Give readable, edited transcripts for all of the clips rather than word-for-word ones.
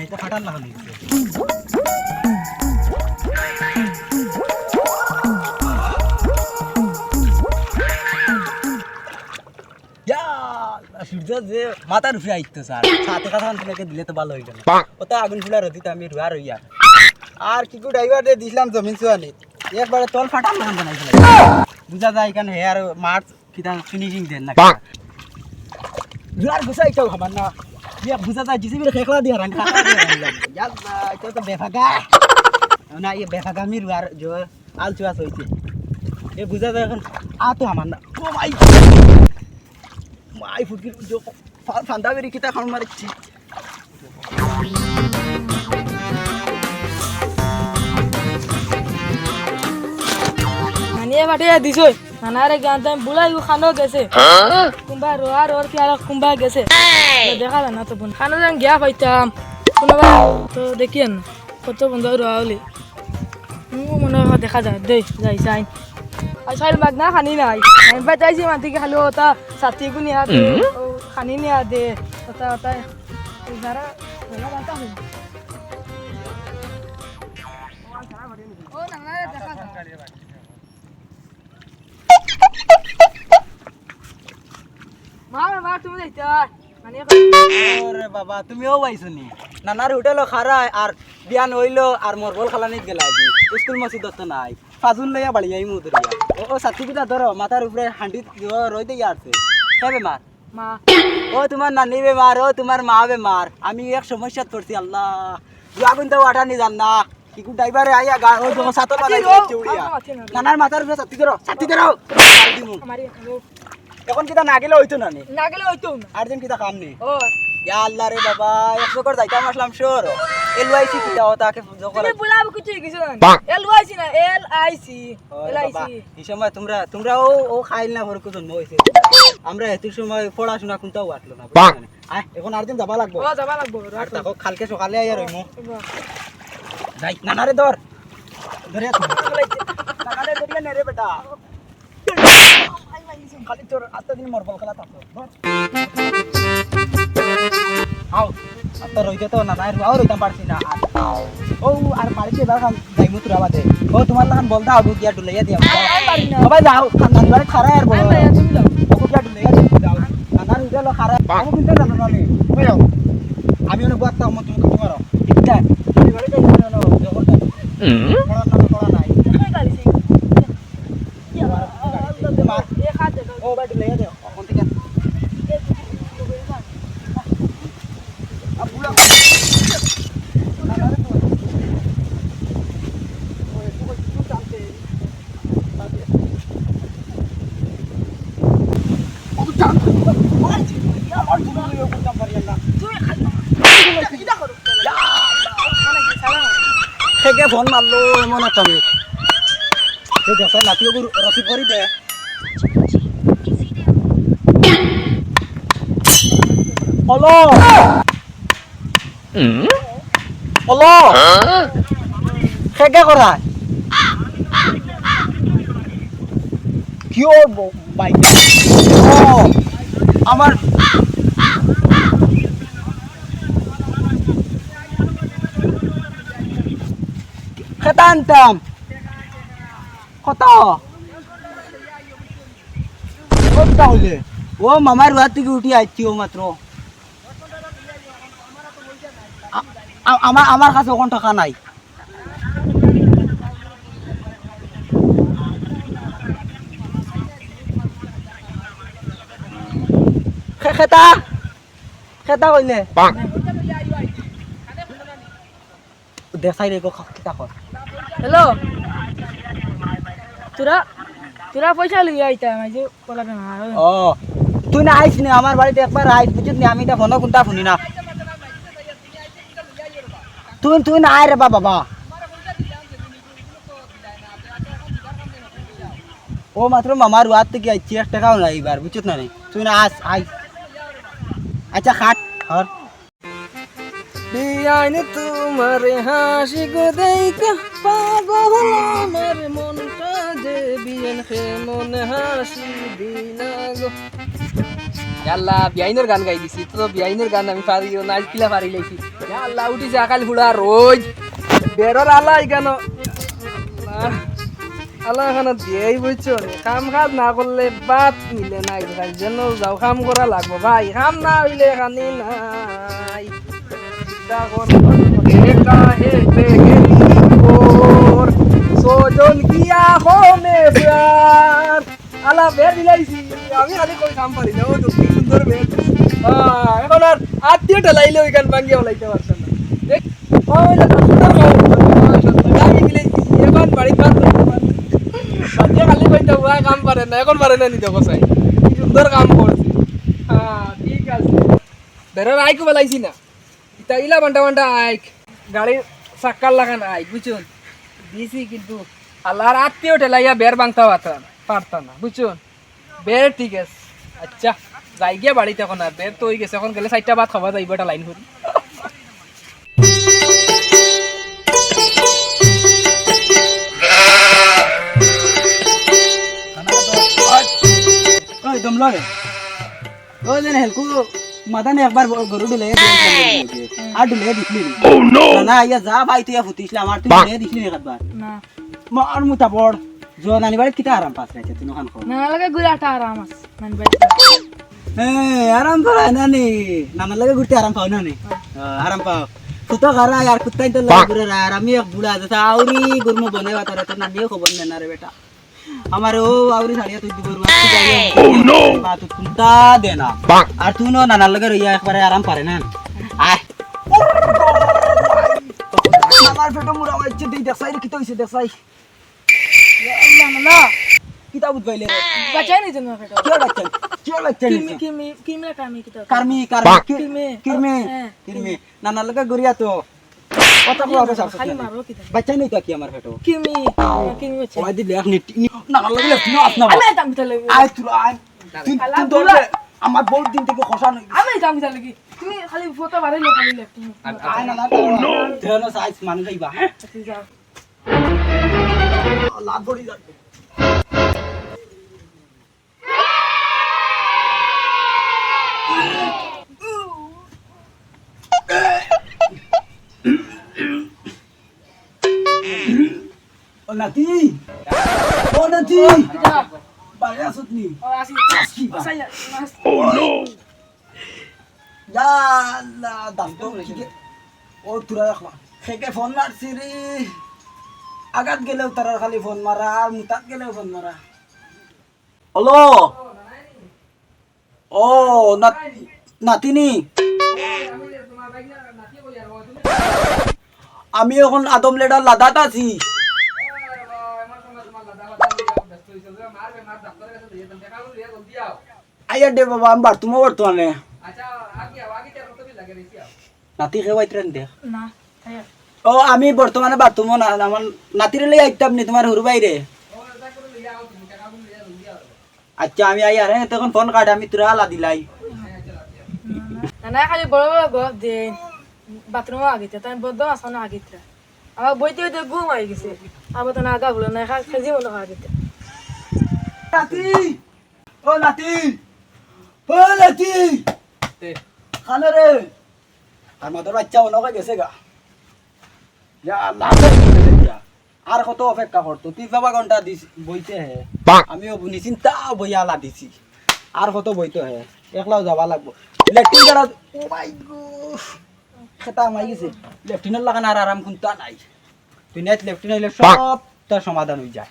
এটা ফাটার লাগানো সূর্য যে মাথার উপরে আইতো স্যার সাথে কথা দিলে তো ভালো হইল ওটা আগুন ফুলার হতি আমি রুয়া রইয়া আর কি ড্রাইভার দিয়ে দিছিলাম জমিন চুয়ানি একবারে তল ফাটার লাগান বানাই ফেলাই বুঝা যায় এখানে হেয়ার মার্চ কিতা ফিনিশিং দেন না রুয়ার গুছাই কেউ খাবার না বুঝা যায় জিসিবির খেকলা দিয়ে রান খাতা দিয়ে এটা তো বেফাগা না ये बेफागा में रुआर जो आलचुआस होइছে ये बुझा যায় এখন आ तो আমার না ও ভাই মাই ফুটকি जो ফান্দা বেরি কিতা খান মারছি মানে বাটে দিছই নানারে গান টাইম বুলাই খানো গেছে কুম্বা রোয়ার ওর কি আর কুম্বা গেছে দেখা না তো বোন খানো যান গিয়া পাইতাম কোনবা তো দেখিয়েন কত বন্ধ রোয়ালি মনে হয় দেখা যায় দে যাই যাই আর সাইল মাগনা খানি নাই আমি বাজাইছি মাটিকে খালো ওটা সাথী গুনি হাত ও খানি নিয়া দে ওটা ওটা যারা বলা বাতা হই ও না দেখা যায় মা তুমি যাইতা মানে ওরে বাবা তুমিও পাইছনি নানার হোটেল খারায় আর বিয়ান হইলো আর মরবল খালানিত গেলা আজি স্কুল মসজিদ তো নাই ফাজুল লইয়া বাড়ি যাই মুদরিয়া ও সাথী কিটা ধরো মাথার উপরে হাঁটি রই দিয়ে আছে হে বেমার মা ও তোমার নানি বেমার ও তোমার মা বেমার আমি এক সমস্যাত পড়ছি আল্লাহ আগুন তো ওঠা নি জান না কি ড্রাইভারে আইয়া গা ও যখন সাতো বানাই চুড়িয়া নানার মাথার উপরে সাথী ধরো আমারি এখন কিটা না গেলে হইতো না না গেলে হইতো না আর দিন কিটা কাম নি ও ইয়া আল্লাহ রে বাবা একশো করে যাইতাম আসলাম শোর এলআইসি কিটা ওটাকে জোকর তুমি বুলাবো কিছু কিছু না এলআইসি না এলআইসি এলআইসি এই সময় তোমরা ও খাইল না ভরকু জন্ম হইছে আমরা এত সময় পড়াশোনা কোনটাও আটলো না আয় এখন আর দিন যাবা লাগবো ও যাবা লাগবো আর তাকো কালকে সকালে আইয়া রইমু যাই নানারে ধর ধরে টাকালে ধরিয়া নে রে বেটা খালি তোর আত্মা দিন মরবল খেলা থাকো আও আত্মা রইতে তো নানার আও রইতাম পারছি না ও আর বাড়িতে এবার যাইমু তোরা বাদে ও তোমার লাগান বলদা আবু গিয়া ডুলাইয়া দিয়া সবাই যাও নানার বাড়ি খারা আর বল তুমি যাও আবু গিয়া ডুলাইয়া যাও নানার উঠলো খারা আবু কিন্তু জানো না আমি অনেক বাদ তাও তুমি কত মারো ঠিক তুমি বাড়ি যাই না না জবর দাও পড়া নাই ও বাড়ি ডুলাইয়া দাও কোন থেকে আবুলা থেকে ফোন মারলো এমন একটা মেয়ে দেখায় নাতিও রসিদ করি দে হলো হলো থেকে করা কিও বাইক আমার খেতা আনতাম কত তাহলে ও মামার বাড়ি থেকে উঠি আসছি ও মাত্র আমার কাছে ওখান টাকা নাই খেতা খেতা কইলে দেখাই রে খেতা কর হ্যালো তোরা পয়সা লইয়া আইতা আমি যে কলাবে না ও তুই না আইস না আমার বাড়িতে একবার আইস বুঝছিস না আমি এটা ফোন কোনটা শুনি না তুই না আয় রে বাবা ও মাত্র মামার বাড়ি থেকে আইছি 1 টাকাও নাই এবার বুঝছিস না তুই না আই আচ্ছা খাট আর বিয়াইনে তোমার হাসি গো দেইকা পাগল আমার মনটা যে বিয়ান হে মনে আল্লাহ বিয়াইনের গান গাই দিছি তো বিয়াইনের গান আমি পারিও না কিলা পারি লাইছি আল্লাহ উঠিছে আকাল ফুড়া রোজ বেরোর আল্লাহ এখানে আল্লাহ এখানে দিয়েই বুঝছো কাম কাজ না করলে বাদ মিলে নাই যেন যাও কাম করা লাগবো ভাই কাম না হইলে এখানে নাই সোজন কিয়া হোমে প্যার আলা বের দিলাইছি আমি খালি কই কাম পারি না ও তো কি সুন্দর বের এখন আর আত্মীয় ঠেলাইলে ওইখান ভাঙ্গিয়ে লাইতে পারছেন না দেখ ওই যে সুন্দর গাড়ি গেলে এবার বাড়ি কাজ করতে খালি কইতে ওয়া কাম পারে না এখন পারে না নিতে কসাই কি সুন্দর কাম করছে হ্যাঁ ঠিক আছে বেরোর আইকো বেলাইছি না ইতা ইলা বান্টা বান্টা আইক গাড়ির চাক্কার লাগান আইক বুঝুন দিছি কিন্তু আল্লাহর আত্মীয় ঠেলাইয়া বের বাংতা পারতাম না বুঝুন বের ঠিক আছে আচ্ছা যাই গিয়া বাড়িতে এখন আর বের তো হয়ে গেছে এখন গেলে 4টা ভাত খাওয়া যাইব একটা লাইন করি ওই দম লাগে ওই দেন হেলকু মাদানে একবার গরু ডুলে আর ডুলে দিছলি না ইয়া যা ভাই তুই ফুটিছলা আমার তুই ডুলে দিছলি একবার না মার মুতা পড় জোনানি বাড়ি কিটা আরাম পাস রাইছে তুই নখান কো না লাগে গুড়াটা আরাম আছে মান ভাই আরাম পাও নানি নানা লাগে ঘুরতে আরাম পাও নানি আরাম পাও তুই তো ঘরা यार कुत्ता तो लग गुरे यार আমি এক বুড়া আছে আউরি গুরমু বনেবা তোরে তো না নিও খবর না রে বেটা हमारे ओ आवरी साड़िया तुझ गुरु अच्छी जाइए ओ नो बात तुमता देना और तू नो नाना लगे रहिया एक बार आराम पारे ना आय আমার পেটো মুড়া হচ্ছে দেই দেখাই রে কিতো হইছে দেখাই আল্লাহ না কিতা বুঝবাইলে রে বাঁচাই নি তুমি ফেটো কি বাচ্চা কিমে কামি কিতা কার্মি কিরমি নানা লগে গরিয়া তো কত কো হবে সব খালি মারো কিতা বাচ্চা নেই তো কি আমার পেটো কিমি হচ্ছে ওই দিলে এক নিট নানা লগে লেফট না আপনা আমি দাম দিতে লাগবে আয় তুই দৌড়ে আমার বহুত দিন থেকে খসা নই আমি দাম দিতে লাগি তুমি খালি ফটো বাড়াইলো খালি লেফট আয় না না দেনো সাইজ মান যাইবা হ্যাঁ তুই যাও লাভ বড়ি যাবে ও নাতি কিতা বাইরে আসতনি ও আসি সাই মাস Ya Allah, dasto kike. O tura rakhwa. Kheke phone marsi ri. Agat gelew tarar khali phone mara, mutat gelew phone mara. Hello. Oh, natini. আমি এখন আদম লেডার লাদাত আছি আইয়া দে বাবা আমি বাড়তুমো বর্তমানে নাতি খেয়ে ট্রেন দেখ না ও আমি বর্তমানে বাড়তুমো না আমার নাতিরে লই আইতাম নি তোমার হুরু বাইরে আচ্ছা আমি আই আরে তখন ফোন কাট আমি তোরা আলা দিলাই না খালি বড় বড় গপ দে বাথরুমে আগিতে তাই বদ্ধ আসো না আগিতে আমার বইতে বইতে ঘুম হয়ে গেছে আবার তো না আগা বলো না খাজি মনে আগিতে নাতি ও নাতি ও নাতি খানো রে আর মাদার বাচ্চা মনে হয়ে গেছে গা ইয়া আল্লাহ আর কত অপেক্ষা করতো 3 ঘন্টা দিস বইতে হে আমিও নিশ্চিন্তা বইয়া আলা দিছি আর কত বইতে হে একলাও যাবা লাগবো লেফটিন যারা ও মাই গড খেতা মাই গেছে লেফটিনের লাগান আর আরাম কোনটা নাই তুই নেট লেফটিন হইলে সব তার সমাধান হয়ে যায়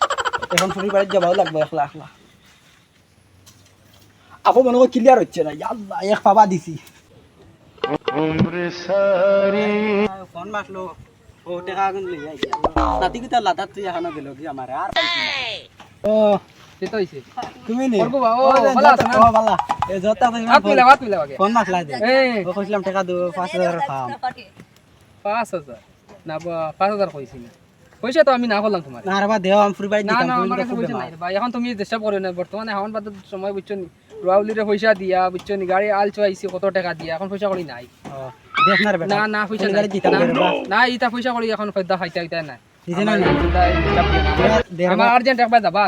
এখন ফুরি বাড়ি যাবাও লাগবে একলা একলা আপু মনে হয় ক্লিয়ার হচ্ছে না আল্লাহ এক পাবা দিছি ফোন মারলো ও টাকা আগুন লই যাই নাতি কি তার লাদাত তুই এখানে গেল কি আমার আর ও সেটা হইছে তুমি নি করবো ও ভালো আছে না ও ভালো এ জতা তুমি হাত মিলা আগে ফোন মারলা দে এই ও কইছিলাম টাকা দো 5000 খাম 5000 না 5000 কইছি না পয়সা তো আমি না করলাম তোমার না রে বা দেও আমি ফুরি বাড়ি না দিতাম না আমার কাছে পয়সা নাই ভাই এখন তুমি চেষ্টা করো না বর্তমানে এখন বাদ সময় বুঝছো নি রাউলিরে পয়সা দিয়া বুঝছো নি গাড়ি আল চাইছি কত টাকা দিয়া এখন পয়সা করি নাই দেখ না রে বেটা না না পয়সা গাড়ি দিতাম রে বা না ইটা পয়সা করি এখন ফায়দা খাইতে না দিছে না আমার আর্জেন্ট একবার যাবা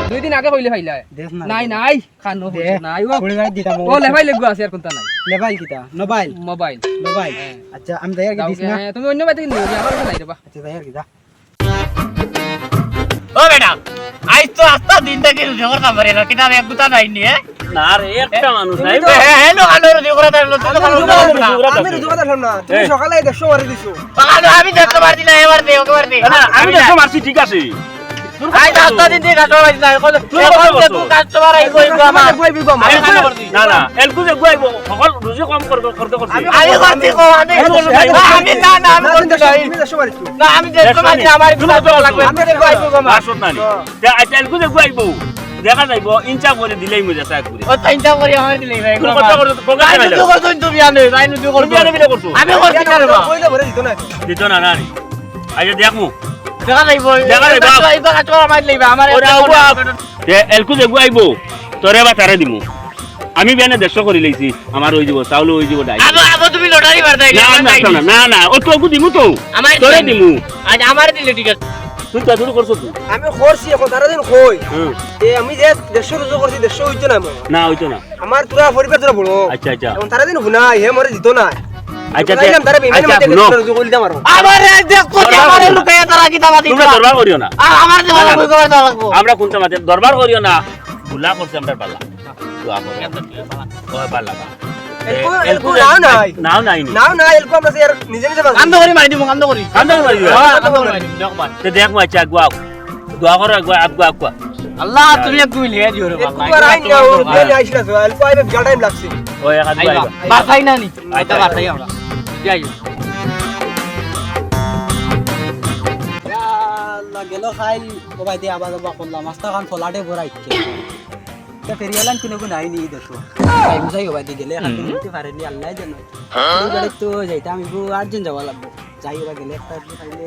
2 দিন আগে কইলে ফাইলা দেখ না নাই নাই খানো হইছে নাই ও পড়ে গাড়ি দিতাম ও লেভাই লাগু আছে আর কোনটা নাই লেবাই কিটা মোবাইল মোবাইল মোবাইল আচ্ছা আমি যাই আর কি দিছ না তুমি অন্য বাইতে নিও আমার কাছে নাই রে বা আচ্ছা যাই আর কি যা ও বেটা আইজ তো আস্তা দিনটা কি জোর কামরে না কিনা এক গুতা নাই নি না রে একটা মানুষ নাই হেলো আলো জোর কথা হলো তো আমি রুজু কথা শুন না তুমি সকালে 150 মারি দিছো আমি দেখতে পারছি না এবার দে ওকে দে আমি দেখো মারছি ঠিক আছে আইজ আস্তা দিন দিয়ে কাজ হইছে না তুই কাস্টমার আই কইবো আমার আমি খানা করছি না না এলকু যে গুয়াইব সকল রুজি কম করতে করছি আমি করছি কো আমি না না আমি করতে চাই তুমি 150 মারিছো না আমি দেখতে পারছি আমার গুতা লাগবে আমি কইবো গো আসত না নি তে আইতা এলকু যে গুয়াইব দেখা যাইব ইনচা করে দিলেই মজা চাক করে ও তিনটা করে আমার দিলে ভাই তুমি কত করে প্রোগ্রাম আমি চালাইলা তো করছ তুমি আনে তাই নু তুই করছ তুমি আনে বিলে করছো আমি করছি না রে বা কইলে ভরে দিত না দিত না না নি আইয়া দেখমু দেখা যাইবো দেখা যাইবো। এইবা কাস্টমার আমার দিলে আমার ওরে আগুয়া তে এলকু যে গুয়াইব তোরে বা তারে দিমু আমি বেনে দেশ করে লইছি আমার ওই দিব চাউল ওই দিব ডাই আবো আবো তুমি লটারি মারতে না আমি আসতাম না না না ও তো দিমু তো আমার তোরে দিমু আজ আমার দিলে ঠিক আছে তুই তো শুরু করছো তুই আমি করছি এখন তারা দিন কই হুম এ আমি যে 150 রুজু করছি 150 হইতো না আমার না হইতো না আমার পুরা পরিবার তোরা বড় আচ্ছা আচ্ছা এখন তারা দিন হুনা হে মরে দিত না আচ্ছা তাইলাম তারা বেমানে আচ্ছা মতে শুনো রুজু কইল দাম আরো আমার দেখো আমার লুকায়া তারা কি দাবা তোমরা দিছো দরবার করিও না আমার দেওয়া লাগবে কবার দেওয়া লাগবে আমরা কোনটা মাঝে দরবার করিও না ভুলা করছে আমরা পাল্লা দোয়া করো ওই পাল্লা এলকো নাও নাই নাও নাই নি নাও না এলকো আমরা সে নিজে নিজে বাজ কান্দ করে মারি দিব কান্দ করি কান্দা মারি কান্দ করে মারি দিব দেখবার তে দেখ মা চা গুয়া দোয়া করো গুয়া গুয়া আল্লাহ তুমি একটু লিয়ে দিও রে এলকো আর আইন না ও বেলে আইছিলা তো এলকো আইবে বিশাল টাইম লাগছে ওই এক হাত আইবা গুয়া বাসাই না নি আইতা বাসাই আমরা যাই আল্লাহ গেল খাই ও ভাই দিয়ে আবার আবার করলাম মাস্তা খান ফলাটে ভরাই তে ফেরিয়ালান কিনে কোন আইনি দেখো ভাই বুঝাই ও ভাই দিয়ে গেলে খাতে নিতে পারেনি আল্লাহ জানে এই গাড়ি তো যাইতা আমি গো আর্জেন্ট যাওয়া লাগবে যাই ও ভাই গেলে একটা খাইলে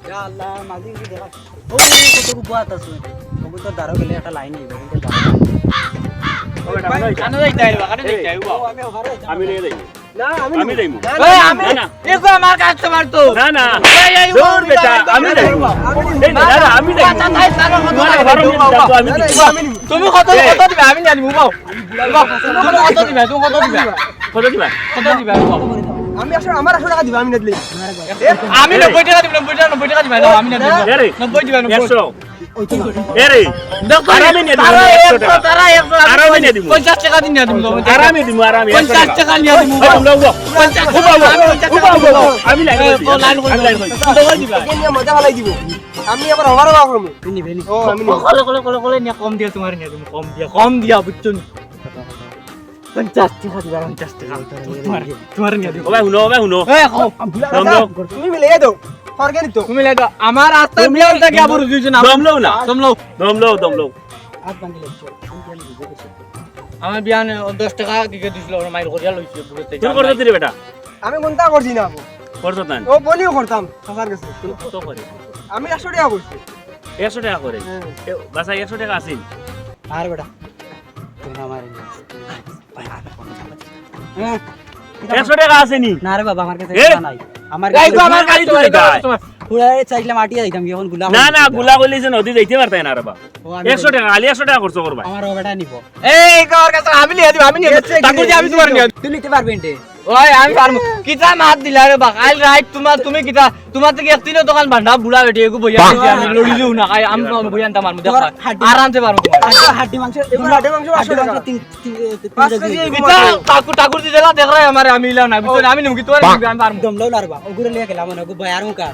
ইয়া আল্লাহ মাঝি কি দেখা ও কত বাত আছে ওগো তো দাঁড়ো গেলে একটা লাইন নিবে কিন্তু কান্দ যাইতা আইবা কান্দ যাইতা আইবা আমি ওখানে আমি নিয়ে যাই না আমি দেইমু এই আমি না, না। এগো আমার কাস্টমার তো না না এই এই দূর বেটা আমি দেইমু এই না না আমি দেইমু আচ্ছা তাই তারা কত তোমার লাগবে? 12 মিনিট যাবো আমি দিই তুমি কত কত দিবে আমি জানি মুবাও তুমি কত দিবে তুমি কত দিবে কত দিবা কত দিবে আমি আসলে আমার 100 টাকা দিবা আমি না দিলে আমি 90 টাকা দিব 90 টাকা দিবে আমি না দিব এরে 90 দিবে 100 ওই তো এরে দেখো আরামে নিয়ে দিব, তারা 100 টাকা। তারা 100 আরামে নিয়ে দিব। 50 টাকা দিন না দিব আরামে দিমু আরামে 50 টাকা নিয়ে দিব আমি লাইন নিয়ে মজা ভালাই দিব আমি আবার হবার হওয়া করব নিনি ভেনি ও আমি কলে কলে কলে কলে নিয়ে কম দিয়া তোমার নিয়ে তুমি কম দিয়া বুঝছো 50 টাকা দিবা 50 টাকা তোমার নিয়ে দিব ও ভাই শুনো এই কও তুমি মিলে দাও ফরগেট তো তুমি লাগা আমার রাস্তা মিলে থেকে আবার দুইজন দমলও না দমলো হাত ভাঙি লাগছে কিন্তু আমি বুঝে গেছি আমার বিয়ান 10 টাকা দিকে দিছিল ওর মাইর করিয়া লইছে বুঝতে তুই করছ দিরে বেটা আমি কোনটা করছি না করছ না ও বলিও করতাম সবার কাছে কত করে আমি 100 টাকা করছি 100 টাকা করে বাসা 100 টাকা আছে আর বেটা তুমি আমার ভাই আর হ্যাঁ 100 টাকা আছে নি না রে বাবা আমার কাছে এ? টাকা নাই আমার এই কাছে গো আমার গাড়ি চলে যায় পুরাই চাইলে মাটি দিতাম এখন গুলা না না গুলা কইলিছে নদী যাইতে পারতাই না রে বা ও আমি 100 টাকা খালি 100 টাকা খরচ করবা আমার ও বেটা নিব এই কার কাছে আমি নিয়ে দিব আমি নিয়ে তাকু যে আমি তোমার নিয়ে তুই নিতে পারবি এন্টে ওই আমি পারমু কিতা মাত দিলা রে বা কাল রাত তুমি কিতা তোমার থেকে একদিনও দোকান বান্ধা বুড়া বেটি এগো বইয়া দিছি আমি লড়িলেও না খাই আমি বইয়া আনতাম মারমু দেখো আরামসে পারমু তোমার হাড্ডি মাংস এগুলো হাড্ডি মাংস 500 টাকা। তিন পাঁচ কেজি এই কিতা ঠাকুর দি দিলা দেখ রে আমার আমি ইলাও না বুঝছো আমি নিমু কি তোর আমি পারমু দমলাও না রে বাবা ওগুলো লিয়ে গেলাম না গো বাইর মুকা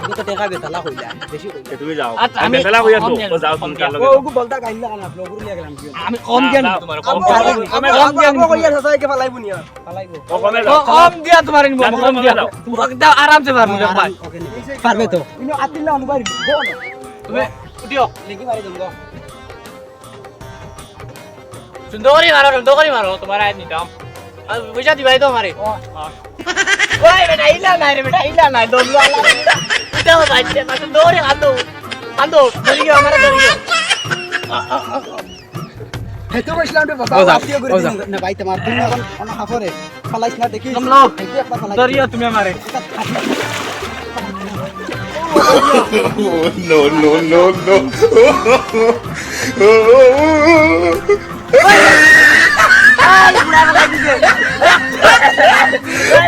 আমি তো টাকা বেতালা হইলা বেশি হইলা তুমি যাও আচ্ছা, আমি আমি- বেলা হইয়া তো কম ও যাও তুমি কাল ও লগে ওগু বলতা গাইলা না ওগুলো লিয়ে গেলাম আমি কম দিয়া নিবো তোমার কম দিয়া নিবো। আমি কম দিয়া নিবো। কইয়া সাসাই কে ফালাইবো নিয়া পালাইবো ও কমে ও যাও কম দিয়া তোমার নিবো আমি কম কম দিয়া দাও। একদম আরামসে পারমু দেখ ভাই ওকে পারবে তো ইনো আতিলা অনুবাই গো না তুমি উঠিও লেগি মারি দম গো সুন্দর করে মারো তোমার আয় নিতাম আর পয়সা দিবাই তো আমারে ওই বেটা ইলা নাই রে বেটা ইলা নাই দম লা এটা ভাই এটা সুন্দর করে কান্দো ধরি গিয়ে আমারে ধরি গিয়ে হেতু কইছিলাম রে বাবা আত্মীয় করে দিন না ভাই তোমার তুমি এখন অন হাফরে ফালাইছ না দেখি কমলো একবার ফালাই ধরিও তুমি আমারে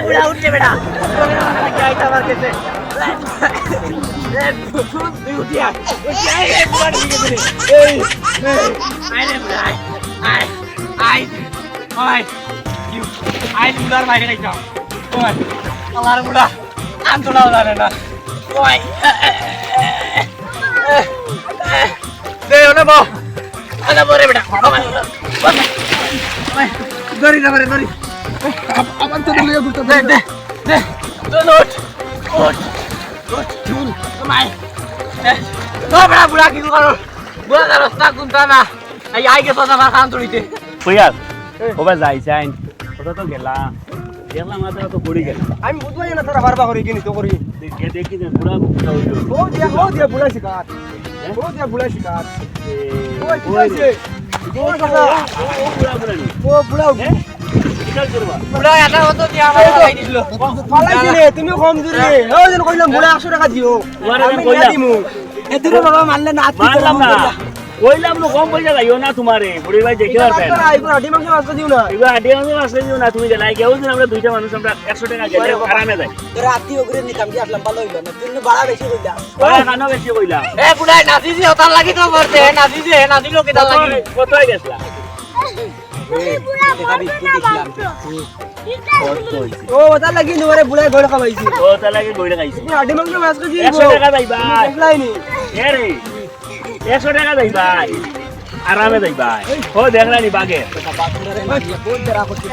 বুড়া উঠছে বেটা আইতা আমার কাছে তুই উঠি আয় বুড়া দিকে দিলে এই আয় রে বুড়া আয় আয় আয় ইউ আয় বুড়ার বাইরে যাই যাও ওই আমার বুড়া আন্তলাও জানে না ওই দে ওনে বো আনা বরে বেটা ধরি না ধরি আমার তো লিয়ে ঘুরতে দে দে দে চল ওঠ ওঠ ওঠ চল কমাই ও বড়া বুড়া কি করো বুড়া রাস্তা কোনটা না এই আইগে তো আমার কান তুলিতে কইয়াস ওবা যাইছাইন ওটা তো গেলা দেখলাম মাত্র তো পড়ি গেল আমি বুঝবাই না তোরা বারবার করে কিনি তো করি দেখে দেখি যে বুড়া বুড়া হইলো ও দিয়া বুলা শিকার ও দিয়া বুলা শিকার ওই কি আছে ও কাকা ও বুড়া বুড়া নি ও বুলা কিটা করবা বুড়া এটা হতো দিয়া আমার খাই দিছিল পালাইছি রে তুমি কম জুরি ও যেন কইলাম বুলা 100 টাকা দিও তোমারে আমি আমি কইলাম। দিমু এদুরে বাবা মানলে না আত্মীয় মানলাম না কইলাম না কম পয়সা লাইও না তোমারে বুড়ি ভাই দেখে পারবেন আইবো আডি মাংস মাছ দিও না এবার আডিয়া মানুষ আসলে দিও না তুমি লাই কেউ দিন আমরা দুইটা মানুষ আমরা 100 টাকা গেলে আরামে যাই তোরা আত্মীয় করে নিতাম কি আসলাম ভালো হইলো না তুই ভাড়া বেশি কইলা ওরা কানো বেশি কইলা এ বুড়া নাচিছি ওটার লাগি তো করতে নাচিছে নাচিলো কেটা লাগি কতই গেছলা ও ওটা লাগি নরে বুলাই ঘর খাবাইছি ও তাহলে বইলে খাইছি তুমি আডি মাংস মাছ কে দিও 100 টাকা যাই ভাই দেখলাইনি এ রে 100 টাকা যাই ভাই আরামে যাই ভাই ও দেখলানি বাগে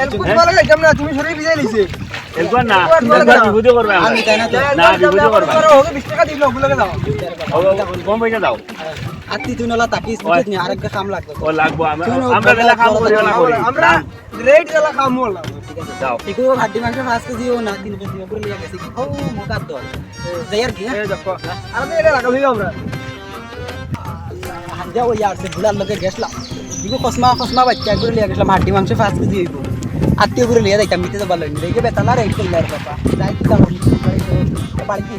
এল কুত বলা যাইতাম না তুমি সরে বিজাই লইছে একবার না একবার বিভূতি করবে আমি তাই না তো না বিভূতি করবে ওকে 20 টাকা দিলো বুলাকে দাও কম পয়সা দাও আত্মীয় তুই নলা তাকিস বুঝিস নি আরেকটা কাম লাগবে ও লাগবো আমরা বেলা কাম করি না করি আমরা রেট জ্বালা খাম বললাম যাও ঠিকই হাড্ডি মাংস 5 কেজি ও না 3 কেজি করে লিয়া গেছে ও মোকাত দল যাই আর কি এই দেখো আর এটা লাগা হইলো আমরা হাঞ্জা ওই আর সে বুলার লগে গেছলাম দিগো কসমা বাচ্চা করে লিয়া গেছলাম হাড্ডি মাংস 5 কেজি হইব আত্মীয় করে লিয়া যাইতাম মিতে তো ভালো হইনি দেখে বেতালা রেট করলে আর বাবা যাই তো বাড়ি কি